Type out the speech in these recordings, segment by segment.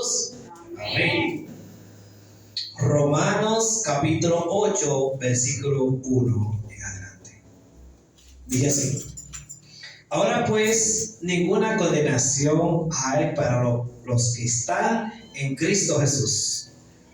Jesús. Amén. Romanos capítulo 8, versículo 1 en adelante. Dice así: ahora pues, ninguna condenación hay para los que están en Cristo Jesús,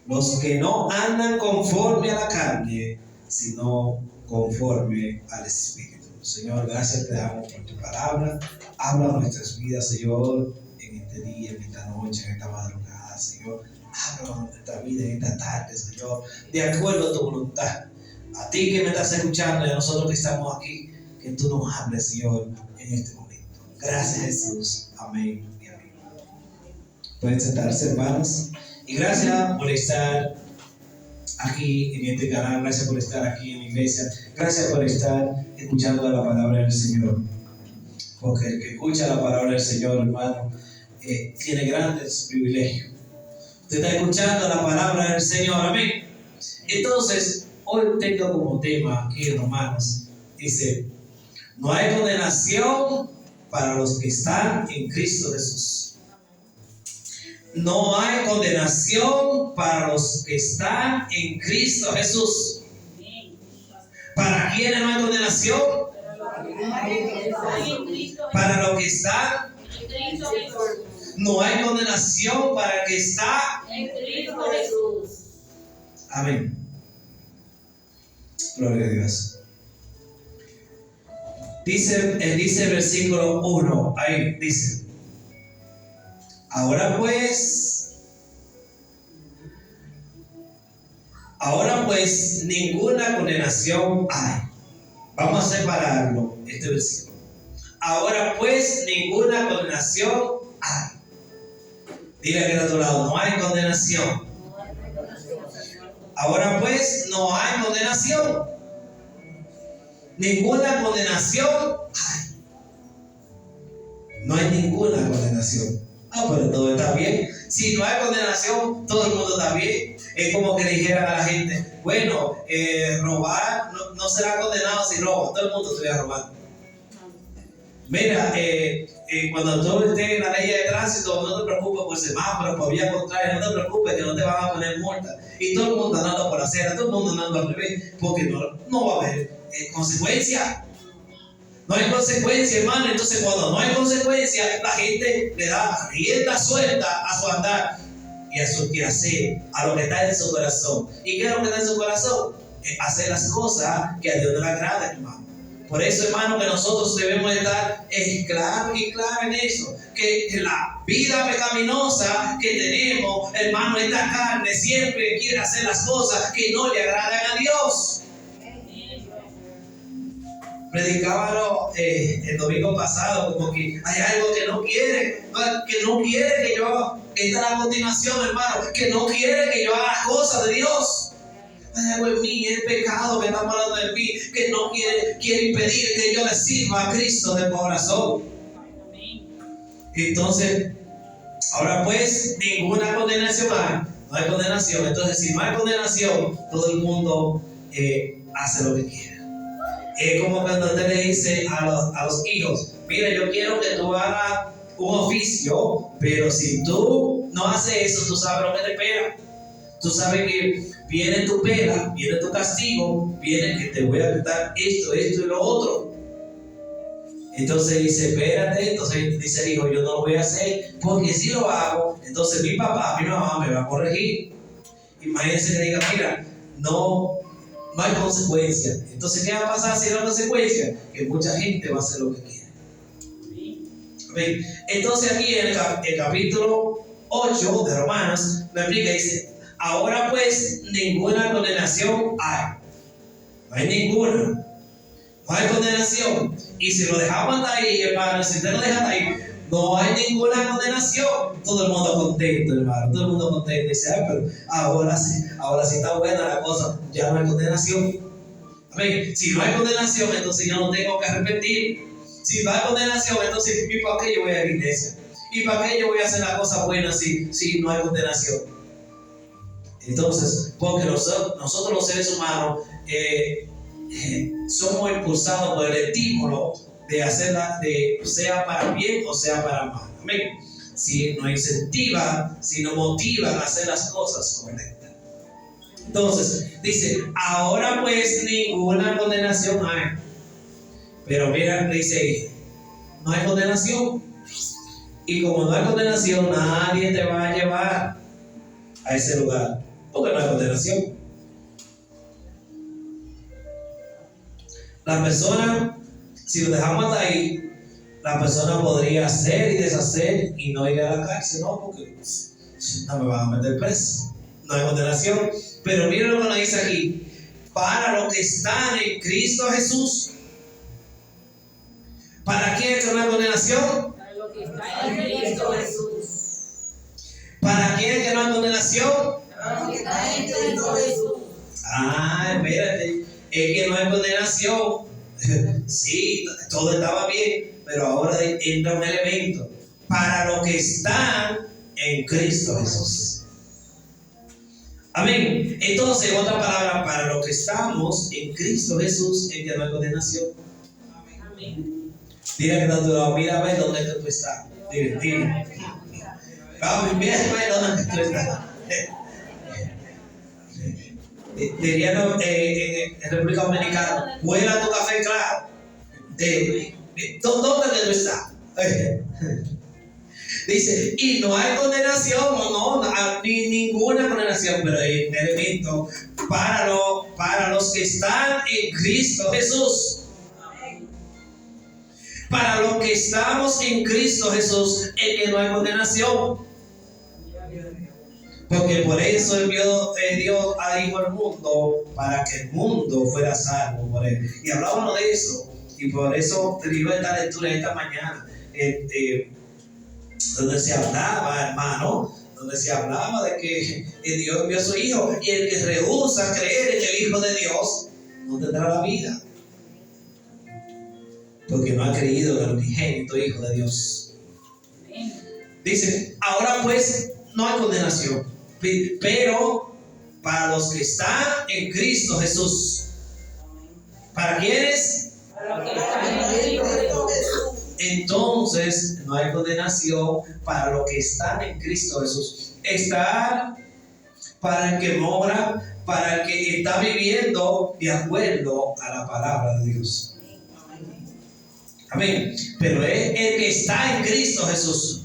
los que no andan conforme a la carne, sino conforme al Espíritu. Señor, gracias te damos por tu palabra. Habla nuestras vidas, Señor, en este día, en esta noche, en esta madrugada, Señor. Habla nuestra vida en esta tarde, Señor, de acuerdo a tu voluntad. A ti que me estás escuchando y a nosotros que estamos aquí, que tú nos hables, Señor, en este momento. Gracias, Jesús. Amén y amén. Pueden sentarse, hermanos. Y gracias por estar aquí en este canal. Gracias por estar aquí en la iglesia. Gracias por estar escuchando la palabra del Señor. Porque el que escucha la palabra del Señor, hermano, tiene grandes privilegios. Usted está escuchando la palabra del Señor. Amén. Entonces, hoy tengo como tema aquí en Romanos. Dice: no hay condenación para los que están en Cristo Jesús. No hay condenación para los que están en Cristo Jesús. ¿Para quiénes no hay condenación? Para los que están en Cristo Jesús. No hay condenación para el que está en Cristo Jesús. Amén. Gloria a Dios. Dice el versículo 1, ahí dice: ahora pues ninguna condenación hay. Vamos a separarlo, este versículo. Ahora pues ninguna condenación hay. Diga que de otro lado: no hay condenación. Ahora pues no hay condenación. Ninguna condenación hay. No hay ninguna condenación. Pero todo está bien. Si no hay condenación, todo el mundo está bien. Es como que le dijeran a la gente: bueno, robar no será condenado si roba. Todo el mundo estuviera robando. Mira, cuando tú estés en la ley de tránsito, no te preocupes por semáforo, por vía contraria, no te preocupes que no te van a poner multa. Y todo el mundo andando por la acera, todo el mundo andando al revés, porque no va a haber consecuencia. No hay consecuencia, hermano. Entonces, cuando no hay consecuencia, la gente le da rienda suelta a su andar y a su quehacer, a lo que está en su corazón. ¿Y qué es lo que está en su corazón? Hacer las cosas que a Dios no le agradan, hermano. Por eso, hermano, que nosotros debemos estar claros y claros en eso, que la vida pecaminosa que tenemos, hermano, esta carne siempre quiere hacer las cosas que no le agradan a Dios. Predicaba el domingo pasado como que hay algo que no quiere que yo, esta es la continuación, hermano, que no quiere que yo haga las cosas de Dios. Hay algo en mí, el pecado que está hablando de mí, que no quiere impedir que yo le sirva a Cristo de corazón. Entonces, ahora pues, ninguna condenación hay. No hay condenación. Entonces, si no hay condenación, todo el mundo hace lo que quiere. Es como cuando usted le dice a los hijos: mira, yo quiero que tú hagas un oficio, pero si tú no haces eso, tú sabes lo que te espera. Tú sabes que viene tu pena, viene tu castigo, viene que te voy a quitar esto y lo otro. Entonces dice: espérate. Entonces dice el hijo: yo no lo voy a hacer, porque si lo hago, entonces mi papá, mi mamá me va a corregir. Imagínense que diga: mira, no hay consecuencia. Entonces, ¿qué va a pasar si no hay consecuencia? Que mucha gente va a hacer lo que quiere. Amén. Entonces aquí en el capítulo 8 de Romanos me explica, dice: ahora pues ninguna condenación hay. No hay ninguna. No hay condenación. Y si lo dejamos hasta ahí, hermano, si usted lo deja hasta ahí, no hay ninguna condenación. Todo el mundo contento, hermano. Todo el mundo contento. Dice: pero ahora sí está buena la cosa. Ya no hay condenación. Amén. Si no hay condenación, entonces yo no tengo que arrepentir. Si no hay condenación, entonces ¿y para qué yo voy a la iglesia? ¿Y para qué yo voy a hacer las cosas buenas si no hay condenación? Entonces, porque nosotros los seres humanos somos impulsados por el estímulo de hacerla, sea para bien o sea para mal. Amén. si nos incentivan, si nos motivan a hacer las cosas correctas. Entonces, dice, ahora pues ninguna condenación hay. Pero mira, dice, no hay condenación. Y como no hay condenación, nadie te va a llevar a ese lugar, porque no hay condenación. La persona, si lo dejamos hasta ahí, la persona podría hacer y deshacer y no ir a la cárcel, no, porque no me van a meter preso, no hay condenación. Pero miren lo que nos dice aquí: para los que están en Cristo Jesús. ¿Para quién es una condenación? Para los que están en Cristo Jesús. ¿Para quién es que no hay condenación? Para los que están en Cristo Jesús. Espérate, es que no hay condenación. Sí, todo estaba bien, pero ahora entra un elemento: para los que están en Cristo Jesús. Amén. Entonces, en otra palabra, para los que estamos en Cristo Jesús, es que no hay condenación. Amén. Dile que está a tu lado, mira a ver dónde es que tú estás. Dile. Vamos, mira a ver dónde es que tú estás. Dirían en República Dominicana, huela tu café claro. ¿Dónde es que tú estás? Dice, y no hay condenación, no, ni ninguna condenación, pero hay un elemento para los que están en Cristo Jesús. Para los que estamos en Cristo Jesús, es que no hay condenación. Porque por eso envió Dios a Hijo al mundo, para que el mundo fuera salvo por él. Y hablábamos de eso, y por eso te digo esta lectura esta mañana, donde se hablaba, hermano, donde se hablaba de que Dios envió a su Hijo, y el que rehúsa creer en el Hijo de Dios no tendrá la vida, porque no ha creído en el unigénito Hijo de Dios. Dice, ahora pues no hay condenación, pero para los que están en Cristo Jesús. ¿Para quiénes? Para los que están en Cristo Jesús. Entonces no hay condenación para los que están en Cristo Jesús. Estar para el que mora, para el que está viviendo de acuerdo a la palabra de Dios. Amén. Pero es el que está en Cristo Jesús.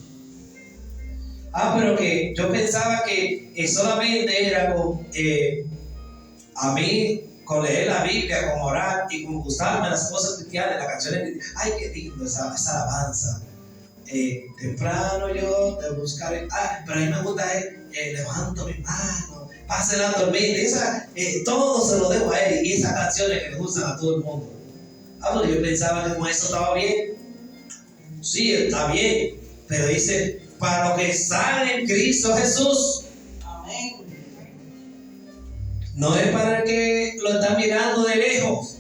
Pero que yo pensaba que solamente era con a mí, con leer la Biblia, con orar y con gustarme las cosas cristianas, las canciones. Ay, qué lindo esa alabanza. Temprano yo te buscaré. Pero a mí me gusta levanto mi mano, pase la tormenta. Todo se lo dejo a él, y esas canciones que le gustan a todo el mundo. Pero yo pensaba que con eso estaba bien. Sí, está bien, pero dice, para los que están en Cristo Jesús. Amén. No es para el que lo está mirando de lejos,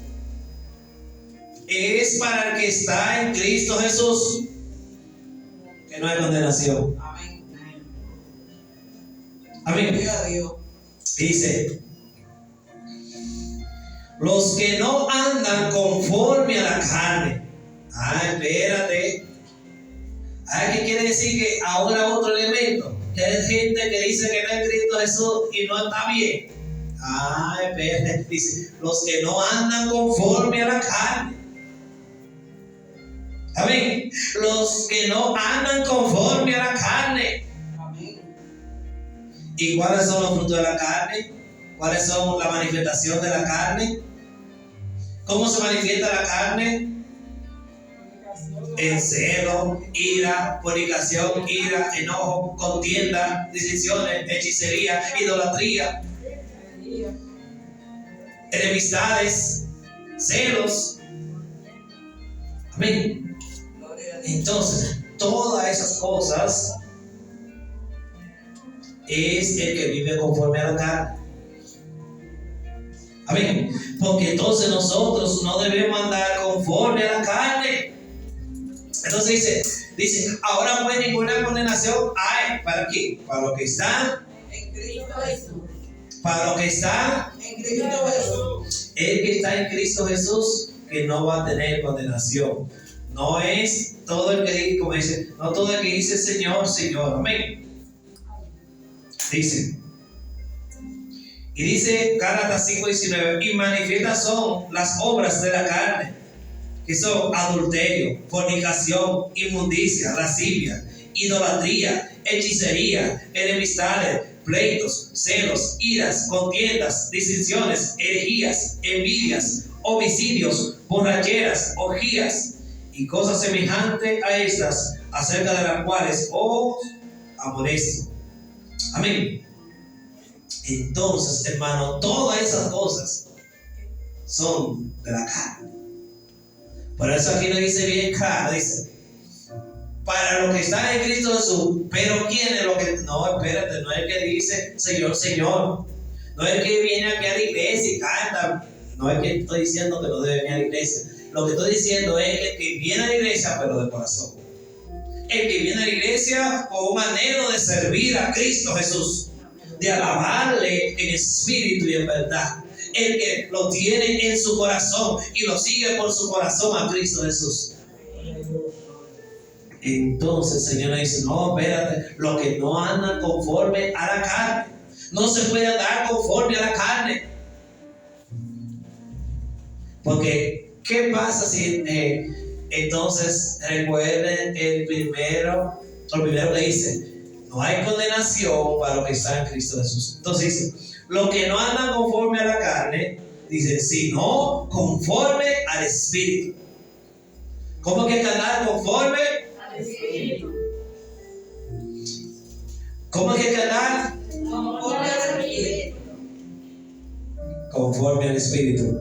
es para el que está en Cristo Jesús, que no hay condenación. Amén. Amén. Dice, los que no andan conforme a la carne. Espérate. ¿Qué quiere decir? Que ahora otro elemento, que hay gente que dice que no es Cristo Jesús y no está bien. Espérate. Dice, los que no andan conforme a la carne. Amén. Los que no andan conforme a la carne. Amén. ¿Y cuáles son los frutos de la carne? ¿Cuáles son la manifestación de la carne? ¿Cómo se manifiesta la carne? En celo, ira, fornicación, ira, enojo, contienda, disensiones, hechicería, idolatría, enemistades, celos. Amén. Entonces, todas esas cosas es el que vive conforme a la carne. Amén. Porque entonces nosotros no debemos andar conforme a la carne. Entonces dice, ahora pues ninguna condenación hay. ¿Para qué? Para los que están en Cristo Jesús. Para los que están en Cristo Jesús. El que está en Cristo Jesús, que no va a tener condenación. No es todo el que dice, como dice, no todo el que dice Señor, Señor. Amén. Dice. Y dice Gálatas 5:19, y manifiestas son las obras de la carne, que son adulterio, fornicación, inmundicia, lascivia, idolatría, hechicería, enemistades, pleitos, celos, iras, contiendas, disensiones, herejías, envidias, homicidios, borracheras, orgías y cosas semejantes a estas, acerca de las cuales os amonesto. Amén. Entonces, hermano, todas esas cosas son de la carne. Por eso aquí nos dice bien claro, dice, para los que están en Cristo Jesús. Pero ¿quién es lo que? No, espérate, no es el que dice Señor, Señor. No es el que viene aquí a la iglesia y canta. No es que estoy diciendo que no debe venir a la iglesia. Lo que estoy diciendo es el que viene a la iglesia, pero de corazón. El que viene a la iglesia con un anhelo de servir a Cristo Jesús, de alabarle en espíritu y en verdad. El que lo tiene en su corazón y lo sigue por su corazón a Cristo Jesús. Entonces el Señor le dice, no, espérate, los que no andan conforme a la carne, no se puede andar conforme a la carne. Porque, ¿qué pasa si entonces recuerden lo primero que dice, no hay condenación para los que están en Cristo Jesús? Entonces dice, los que no andan conforme a la carne, dice, sino conforme al Espíritu. ¿Cómo que hay que andar conforme al Espíritu? ¿Cómo que hay que andar? Conforme al Espíritu. Conforme al Espíritu.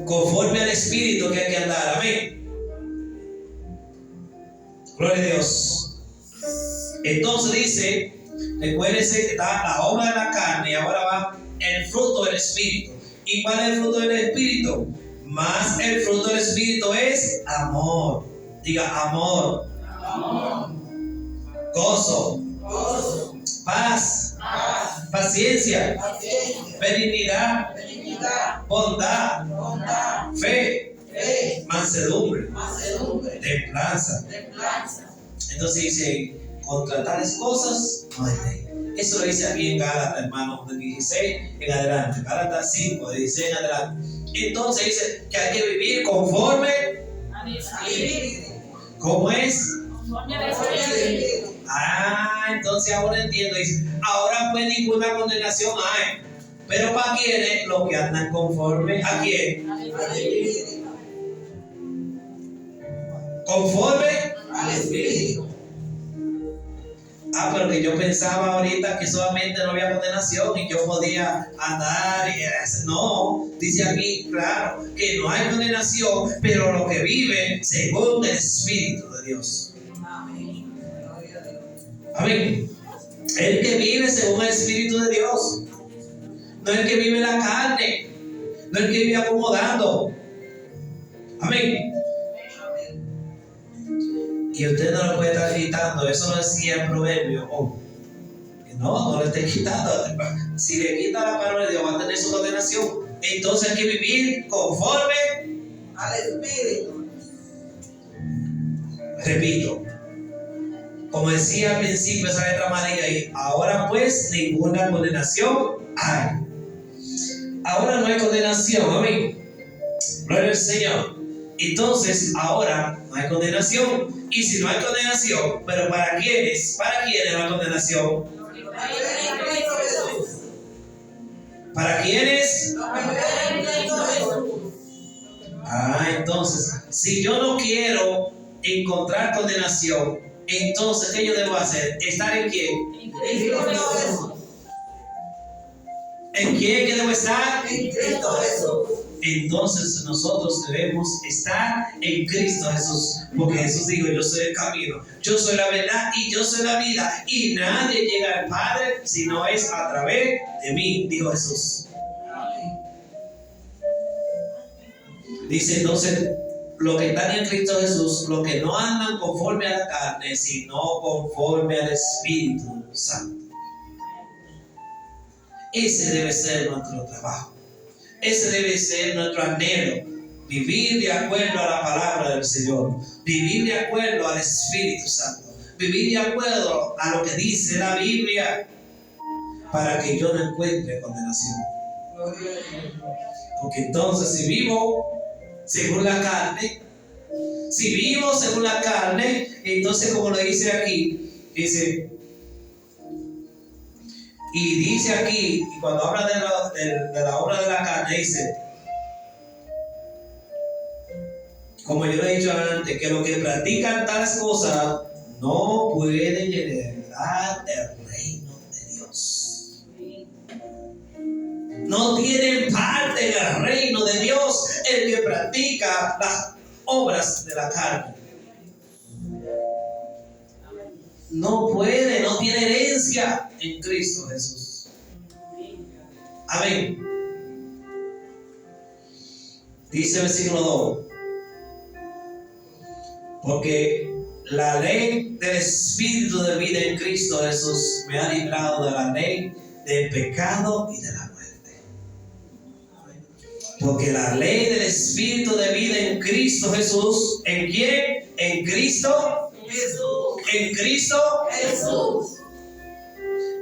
Conforme al Espíritu que hay que andar. Amén. Gloria a Dios. Entonces dice, recuérdense que está la obra de la carne y ahora va el fruto del Espíritu. ¿Y cuál es el fruto del Espíritu? Más el fruto del Espíritu es amor. Diga amor. Amor. Gozo. Gozo. Paz. Paz. Paciencia. Paciencia. Benignidad. Benignidad. Bondad. Bondad. Fe. Fe. Mansedumbre. Mansedumbre. Templanza. Templanza. Entonces dice, contra tales cosas no hay ley. Eso lo dice aquí en Gálatas, hermano, de 16 en adelante. Gálatas 5, de 16 en adelante. Entonces dice que hay que vivir conforme al Espíritu. ¿Cómo es? Conforme al Espíritu. Entonces ahora entiendo. Dice, ahora pues ninguna condenación hay. Pero ¿para quiénes? Los que andan conforme ¿a quién? Al Espíritu. Conforme al Espíritu. Pero que yo pensaba ahorita que solamente no había condenación y yo podía andar y no, dice aquí claro que no hay condenación, pero los que viven según el Espíritu de Dios. Amén. Amén. El que vive según el Espíritu de Dios, no el que vive en la carne, no el que vive acomodando. Amén. Y usted no lo puede estar quitando. Eso lo decía el proverbio. No le esté quitando. Si le quita la palabra de Dios, va a tener su condenación. Entonces hay que vivir conforme al Espíritu. Repito, como decía al principio esa letra amarilla ahí, ahora pues ninguna condenación hay. Ahora no hay condenación. Amén. Gloria al Señor. Entonces ahora no hay condenación. Y si no hay condenación, pero ¿para quiénes? ¿Para quiénes no hay condenación? ¿Para quiénes? Entonces, si yo no quiero encontrar condenación, entonces ¿qué yo debo hacer? ¿Estar en quién? En Cristo Jesús. ¿En quién que debo estar? En Cristo Jesús. Entonces nosotros debemos estar en Cristo Jesús, porque Jesús dijo, yo soy el camino, yo soy la verdad y yo soy la vida, y nadie llega al Padre si no es a través de mí, dijo Jesús. Dice entonces, los que están en Cristo Jesús, los que no andan conforme a la carne, sino conforme al Espíritu Santo. Ese debe ser nuestro trabajo. Ese debe ser nuestro anhelo. Vivir de acuerdo a la palabra del Señor. Vivir de acuerdo al Espíritu Santo. Vivir de acuerdo a lo que dice la Biblia. Para que yo no encuentre condenación. Porque entonces si vivo según la carne, entonces como lo dice aquí, dice aquí, y cuando habla de la obra de la carne, dice, como yo lo he dicho antes, que los que practican tales cosas no pueden heredar el reino de Dios. No tienen parte en el reino de Dios el que practica las obras de la carne. No puede, no tiene herencia en Cristo Jesús. Amén. Dice el versículo 2. Porque la ley del Espíritu de vida en Cristo Jesús me ha librado de la ley del pecado y de la muerte. Porque la ley del Espíritu de vida en Cristo Jesús, ¿en quién? En Cristo Jesús. En Cristo Jesús.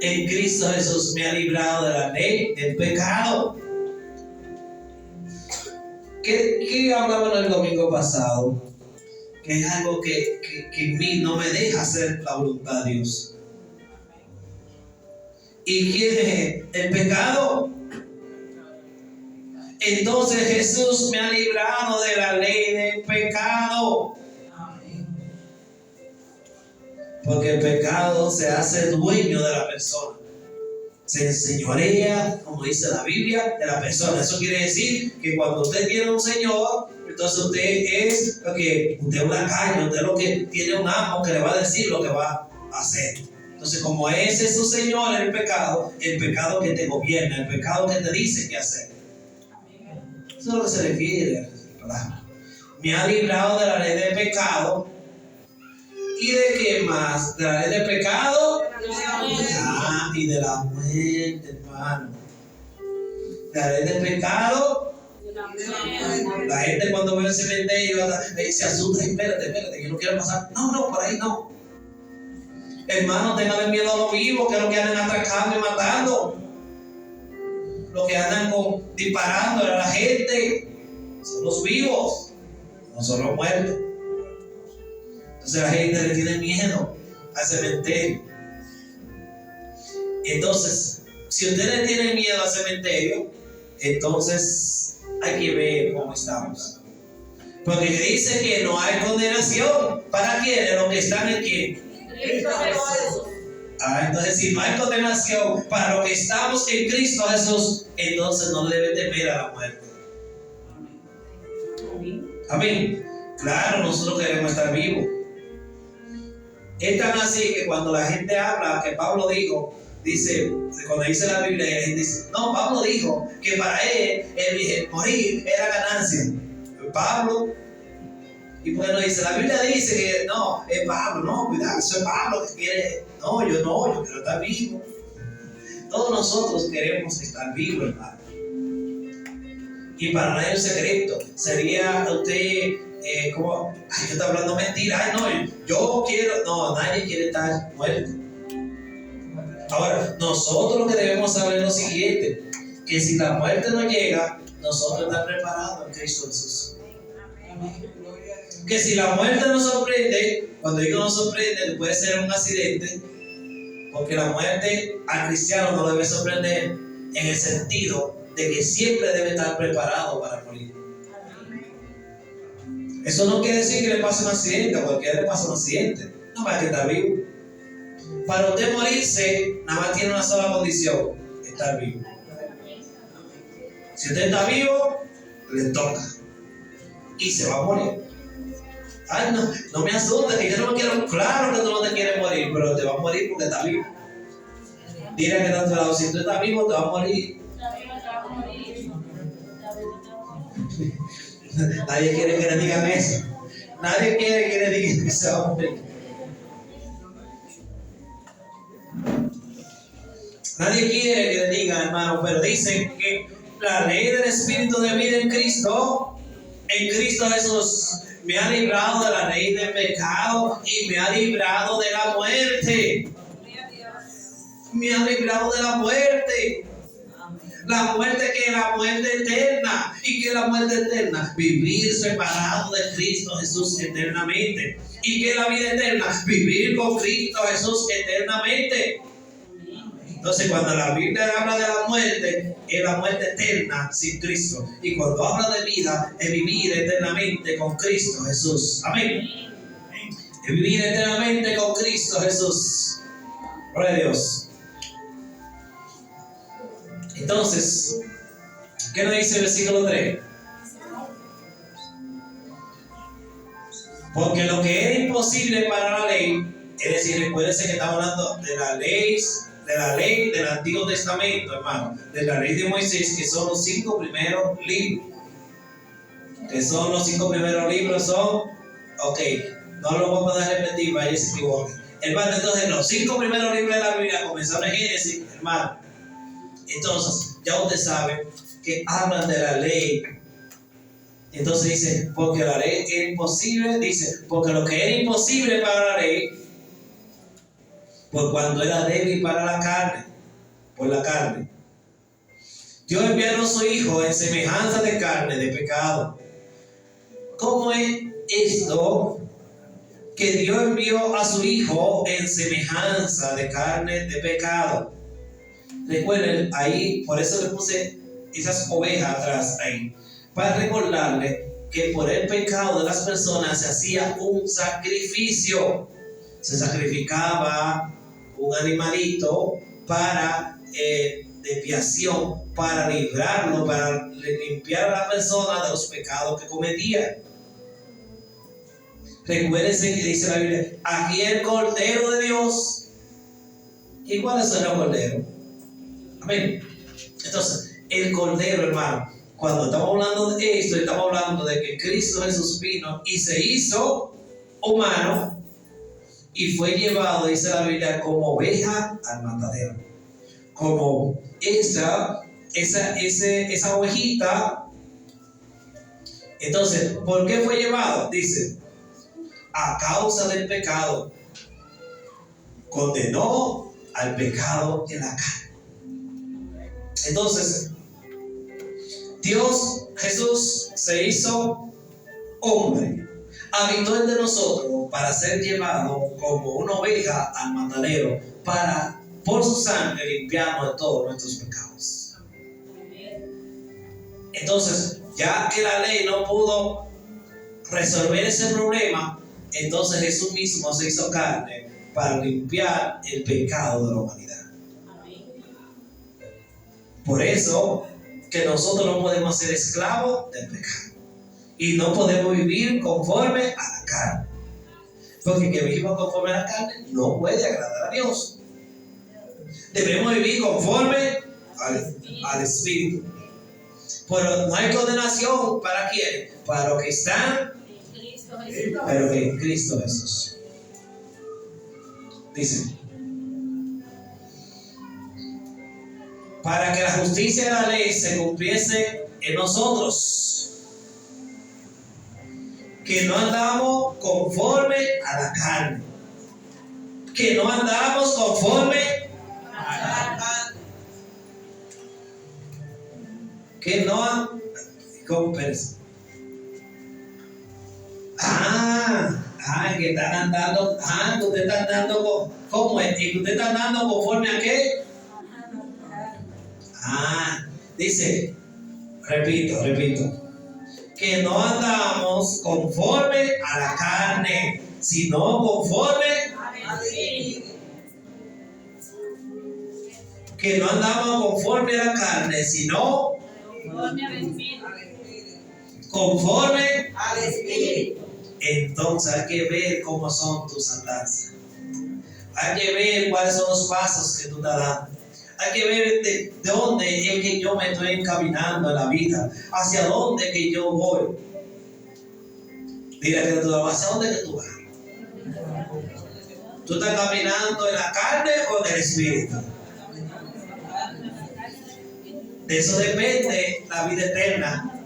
En Cristo Jesús me ha librado de la ley del pecado. ¿Qué hablamos el domingo pasado? Que es algo que en mí no me deja hacer la voluntad de Dios. ¿Y quién es? El pecado. Entonces Jesús me ha librado de la ley del pecado. Porque el pecado se hace dueño de la persona. Se enseñorea, como dice la Biblia, de la persona. Eso quiere decir que cuando usted tiene un Señor, entonces usted es lo que, usted es una caña, usted es lo que tiene un amo que le va a decir lo que va a hacer. Entonces, como ese es su Señor, el pecado que te gobierna, el pecado que te dice qué hacer. Eso es lo que se refiere a la palabra. Me ha librado de la ley del pecado. ¿Y de qué más? ¿De la ley del pecado? Y de la muerte, hermano. De la ley del pecado. La gente cuando ve el cementerio se asusta. Espérate, yo no quiero pasar. No, por ahí no. Hermano, tengan miedo a los vivos, que es lo que andan atracando y matando. Los que andan disparando a la gente son los vivos, no son los muertos. Entonces la gente le tiene miedo al cementerio. Entonces, si usted le tiene miedo al cementerio, entonces hay que ver cómo estamos. Porque dice que no hay condenación. ¿Para quiénes? Los que están en quién. Entonces si no hay condenación para los que estamos en Cristo Jesús, entonces no debe temer a la muerte. Amén. Claro, nosotros queremos estar vivos. Es tan así que cuando la gente habla, que Pablo dijo, dice, cuando dice la Biblia, y la gente dice, no, Pablo dijo que para él el morir era ganancia. Pablo, y bueno, dice, la Biblia dice que no, es Pablo, no, cuidado, eso es Pablo que quiere, yo quiero estar vivo. Todos nosotros queremos estar vivos, hermano. Y para nadie un secreto, sería usted, como, yo estoy hablando mentira, nadie quiere estar muerto. Ahora, nosotros lo que debemos saber es lo siguiente, que si la muerte no llega, nosotros estamos preparados en Cristo Jesús. Que si la muerte nos sorprende, cuando digo nos sorprende, puede ser un accidente, porque la muerte al cristiano no debe sorprender en el sentido de que siempre debe estar preparado para morir. Eso no quiere decir que le pase un accidente, a cualquiera le pasa un accidente, no va a estar vivo. Para usted morirse, nada más tiene una sola condición: estar vivo. Si usted está vivo, le toca y se va a morir. Ay, no me asusta, que yo no me quiero. Claro que tú no te quieres morir, pero te vas a morir porque estás vivo. Dile que está a tu lado: si tú estás vivo, te vas a morir. Nadie quiere que le digan eso. Nadie quiere que le digan que se va a morir. Nadie quiere que le digan, hermano, pero dicen que la ley del Espíritu de vida en Cristo Jesús, me ha librado de la ley del pecado y me ha librado de la muerte. Me ha librado de la muerte. La muerte, que es la muerte eterna. ¿Y que es la muerte eterna? Vivir separado de Cristo Jesús eternamente. ¿Y que es la vida eterna? Vivir con Cristo Jesús eternamente. Entonces, cuando la Biblia habla de la muerte, es la muerte eterna sin Cristo. Y cuando habla de vida, es vivir eternamente con Cristo Jesús. Amén. Es vivir eternamente con Cristo Jesús. Gloria a Dios. Entonces, ¿qué nos dice el versículo 3? Porque lo que era imposible para la ley, es decir, recuérdense que estamos hablando de la ley del Antiguo Testamento, hermano, de la ley de Moisés, que son los 5 primeros libros. Ok, no lo vamos a repetir, vaya se equivoque. Hermano, entonces los 5 primeros libros de la Biblia comenzaron en Génesis, hermano. Entonces, ya usted sabe que hablan de la ley. Entonces dice, porque la ley es imposible, dice, porque lo que era imposible para la ley, pues cuando era débil para la carne, por la carne, Dios envió a su Hijo en semejanza de carne, de pecado. ¿Cómo es esto? Que Dios envió a su Hijo en semejanza de carne, de pecado. Recuerden, ahí, por eso le puse esas ovejas atrás ahí, para recordarle que por el pecado de las personas se hacía un sacrificio. Se sacrificaba un animalito para de expiación, para librarlo, para limpiar a la persona de los pecados que cometía. Recuérdense que dice la Biblia, aquí el Cordero de Dios. ¿Y cuáles son los corderos? Amén. Entonces, el Cordero, hermano, cuando estamos hablando de esto, estamos hablando de que Cristo Jesús vino y se hizo humano y fue llevado, dice la Biblia, como oveja al matadero. Como esa ovejita. Entonces, ¿por qué fue llevado? Dice, a causa del pecado, condenó al pecado en la carne. Entonces, Dios Jesús se hizo hombre, habitó entre nosotros para ser llevado como una oveja al matadero, para por su sangre limpiarnos de todos nuestros pecados. Entonces, ya que la ley no pudo resolver ese problema, entonces Jesús mismo se hizo carne para limpiar el pecado de la humanidad. Por eso que nosotros no podemos ser esclavos del pecado y no podemos vivir conforme a la carne, porque que vivimos conforme a la carne no puede agradar a Dios. Debemos vivir conforme al Espíritu. Pero no hay condenación para quién, para los que están pero que en Cristo Jesús. Dice, para que la justicia de la ley se cumpliese en nosotros, que no andamos conforme a la carne, que no andamos conforme a la carne, que no que están andando, que usted está andando, ¿cómo es? ¿Y que usted está andando conforme a qué? Dice, repito, que no andamos conforme a la carne, sino conforme al Espíritu. Que no andamos conforme a la carne, sino conforme al Espíritu. Conforme al Espíritu. Entonces hay que ver cómo son tus andanzas. Hay que ver cuáles son los pasos que tú estás dando. Hay que ver de dónde es que yo me estoy encaminando en la vida. Hacia dónde que yo voy. Dile que tú vas, ¿hacia dónde que tú vas? ¿Tú estás caminando en la carne o en el Espíritu? de eso depende la vida eterna.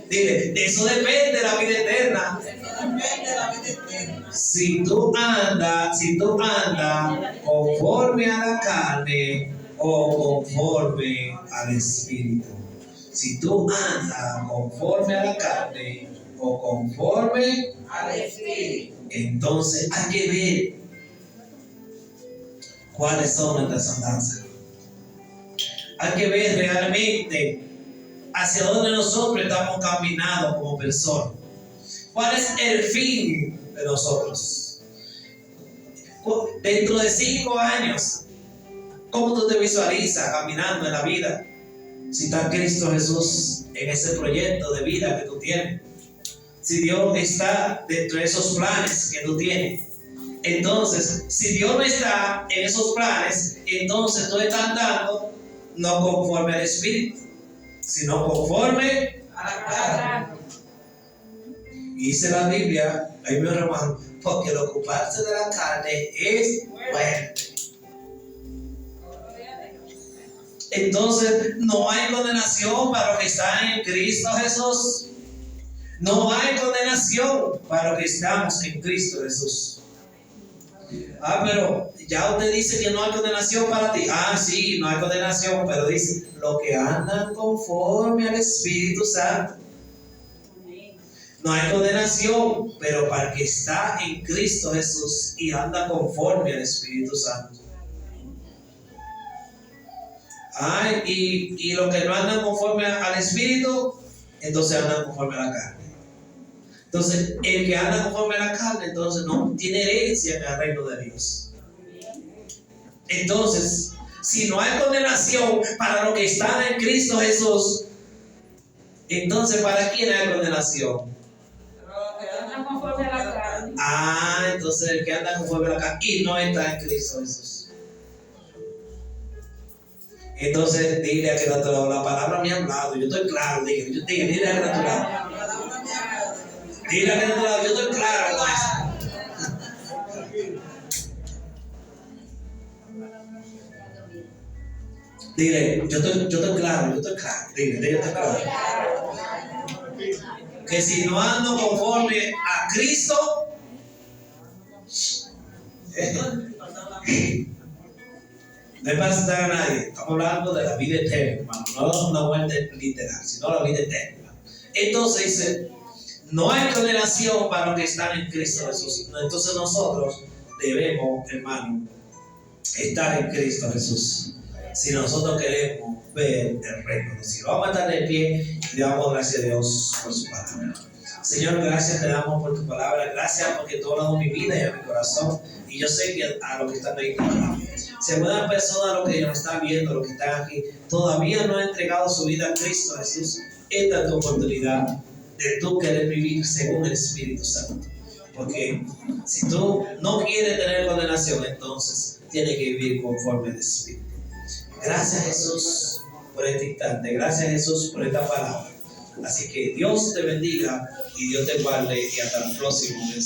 Dile, de eso depende la vida eterna. Depende de la vida eterna. Si tú andas conforme a la carne o conforme al Espíritu. Si tú andas conforme a la carne o conforme Al Espíritu. entonces hay que ver cuáles son nuestras andanzas. Hay que ver realmente hacia dónde nosotros estamos caminando como personas. ¿Cuál es el fin de nosotros? Dentro de 5 años, ¿cómo tú te visualizas caminando en la vida? Si está Cristo Jesús en ese proyecto de vida que tú tienes. Si Dios está dentro de esos planes que tú tienes. Entonces, si Dios no está en esos planes, entonces tú estás andando no conforme al Espíritu, sino conforme A la carne. y dice la Biblia, ahí mi hermano, porque el ocuparse de la carne es muerte. Entonces, no hay condenación para los que están en Cristo Jesús. No hay condenación para los que estamos en Cristo Jesús. Pero ya usted dice que no hay condenación para ti. Sí, no hay condenación, pero dice, los que andan conforme al Espíritu Santo. No hay condenación, pero para el que está en Cristo Jesús y anda conforme al Espíritu Santo. Y los que no andan conforme al Espíritu, entonces andan conforme a la carne. Entonces, el que anda conforme a la carne, entonces no tiene herencia en el reino de Dios. Entonces, si no hay condenación para los que están en Cristo Jesús, entonces ¿para quién hay condenación? Conforme a la carne. Entonces el que anda conforme a la carne y no está en Cristo Jesús. Entonces dile a que la palabra me ha hablado, yo estoy claro, dile a que la palabra. Dile a que yo estoy claro con eso. Dile, yo estoy claro, dile, yo estoy claro. Que si no ando conforme a Cristo, no es para asustar a nadie. Estamos hablando de la vida eterna, hermano. No una muerte literal, sino la vida eterna. Entonces dice, no hay condenación para los que están en Cristo Jesús. Entonces nosotros debemos, hermano, estar en Cristo Jesús. Si nosotros queremos ver el reino de los cielos. Vamos a estar de pie y le damos gracias a Dios por su palabra. Señor, gracias te damos por tu palabra. Gracias porque tú has dado mi vida y a mi corazón. Y yo sé que a los que están ahí, si alguna persona, los que nos están viendo, los que están aquí, todavía no ha entregado su vida a Cristo Jesús, esta es tu oportunidad de tú querer vivir según el Espíritu Santo. Porque si tú no quieres tener condenación, entonces tienes que vivir conforme al Espíritu. Gracias Jesús por este instante. Gracias Jesús por esta palabra. Así que Dios te bendiga y Dios te guarde y hasta el próximo mensaje.